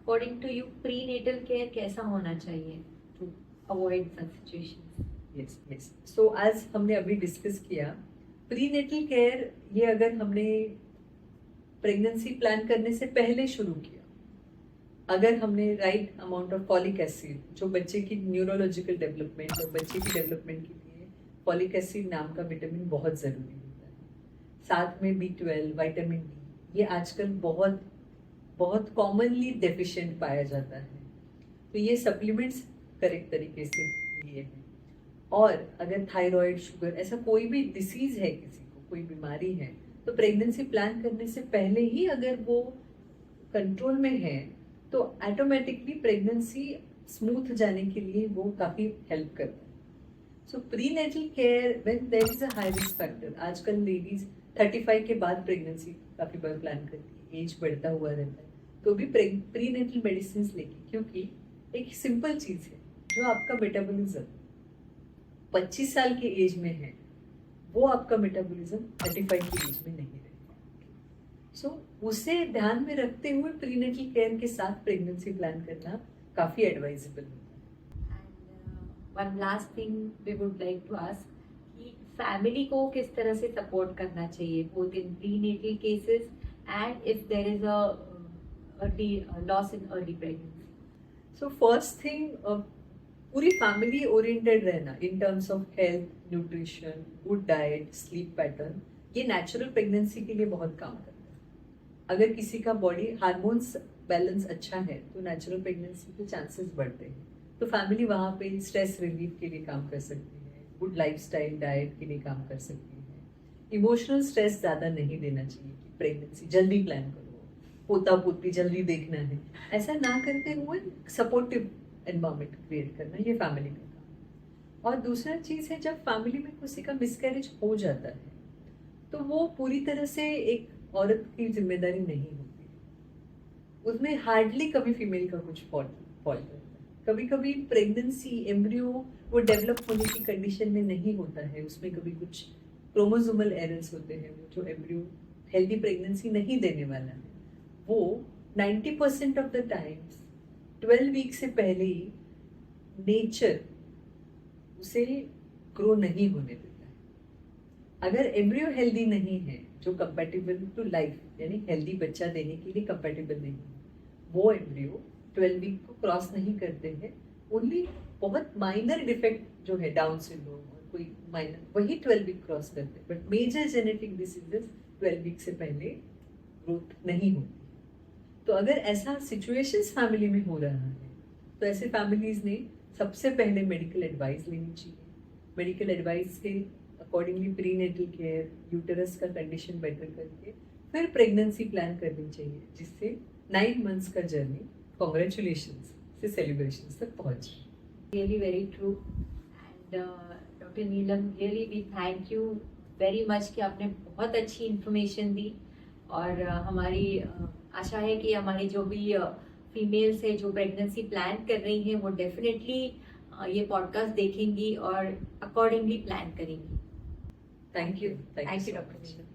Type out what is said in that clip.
According to you prenatal care कैसा होना चाहिए to avoid such situations? Yes yes, so आज हमने अभी डिस्कस किया प्रीनेटल केयर, ये अगर हमने प्रेगनेंसी प्लान करने से पहले शुरू किया, अगर हमने right amount of folic acid, जो बच्चे की न्यूरोलॉजिकल डेवलपमेंट और बच्चे की डेवलपमेंट के लिए फॉलिक एसिड नाम का विटामिन बहुत ज़रूरी होता है, साथ में B12, विटामिन डी, ये आजकल बहुत बहुत कॉमनली डेफिशिएंट पाया जाता है, तो ये सप्लीमेंट्स करेक्ट तरीके से लिए हैं। और अगर थायराइड, शुगर, ऐसा कोई भी डिसीज है, किसी को कोई बीमारी है, तो प्रेगनेंसी प्लान करने से पहले ही अगर वो कंट्रोल में है तो ऑटोमेटिकली प्रेगनेंसी स्मूथ जाने के लिए वो काफ़ी हेल्प करता है। So prenatal care when there is a high risk factor, आजकल लेडीज 35 के बाद प्रेगनेंसी काफ़ी बार प्लान करती है, एज बढ़ता हुआ रहता है, तो भी प्रीनेटल मेडिसिन लेके, क्योंकि एक सिंपल चीज़ है, जो आपका मेटाबॉलिज्म 25 साल की एज में है, वो आपका मेटाबॉलिज्म 35 की एज में नहीं रहेगा। सो उसे ध्यान में रखते हुए प्रीनेटल केयर के साथ प्रेगनेंसी प्लान करना काफ़ी एडवाइजेबल होता है। And one last thing we would like to ask कि फैमिली को किस तरह से सपोर्ट करना चाहिए both in prenatal cases and if there is a loss in early pregnancy? So first thing, पूरी फैमिली ओरिएंटेड रहना in terms of health, nutrition, good diet, sleep pattern, ये नेचुरल प्रेगनेंसी के लिए बहुत काम करता है। अगर किसी का बॉडी हार्मोन्स बैलेंस अच्छा है तो नेचुरल प्रेगनेंसी के चांसेस बढ़ते हैं, तो फैमिली वहाँ पे स्ट्रेस रिलीफ के लिए काम कर सकती है, गुड लाइफस्टाइल डाइट के लिए काम कर सकती है। इमोशनल स्ट्रेस ज़्यादा नहीं देना चाहिए कि प्रेगनेंसी जल्दी प्लान करो, पोता पोती जल्दी देखना है, ऐसा ना करते हुए सपोर्टिव एनवायरनमेंट क्रिएट करना, ये फैमिली का काम। और दूसरा चीज़ है, जब फैमिली में किसी का मिसकैरेज हो जाता है तो वो पूरी तरह से एक औरत की जिम्मेदारी नहीं होती, उसमें हार्डली कभी फीमेल का कुछ फॉल्ट होता है। कभी कभी प्रेगनेंसी एम्ब्रियो वो डेवलप होने की कंडीशन में नहीं होता है, उसमें कभी कुछ क्रोमोसोमल एरर्स होते हैं, वो जो एम्ब्रियो हेल्दी प्रेगनेंसी नहीं देने वाला है, वो 90% ऑफ द टाइम्स 12 वीक से पहले ही नेचर उसे ग्रो नहीं होने देता है। अगर एम्ब्रियो हेल्दी नहीं है, जो कंपैटिबल टू लाइफ, यानी हेल्दी बच्चा देने के लिए कंपैटिबल नहीं है, वो एम्ब्रियो 12 वीक को क्रॉस नहीं करते हैं। ओनली बहुत माइनर डिफेक्ट जो है, डाउन सिंड्रोम और कोई माइनर, वही 12 वीक क्रॉस करते हैं, but major genetic diseases 12 week से पहले ग्रोथ नहीं होती। तो अगर ऐसा सिचुएशंस फैमिली में हो रहा है, तो ऐसे फैमिलीज ने सबसे पहले मेडिकल एडवाइस लेनी चाहिए। मेडिकल एडवाइस के अकॉर्डिंगली प्रीनेटल केयर, यूटेरस का कंडीशन बेटर करके फिर प्रेगनेंसी प्लान करनी चाहिए, जिससे 9 मंथ्स का जर्नी कॉन्ग्रेचुलेशंस से सेलिब्रेशंस तक पहुंचे। Really very true. And Dr. Neelam, really we thank you very much कि आपने बहुत अच्छी इन्फॉर्मेशन दी, और हमारी आशा है कि हमारी जो भी फीमेल्स है जो प्रेगनेंसी प्लान कर रही हैं वो डेफिनेटली ये पॉडकास्ट देखेंगी और अकॉर्डिंगली प्लान करेंगी। Thank you doctor Neelam.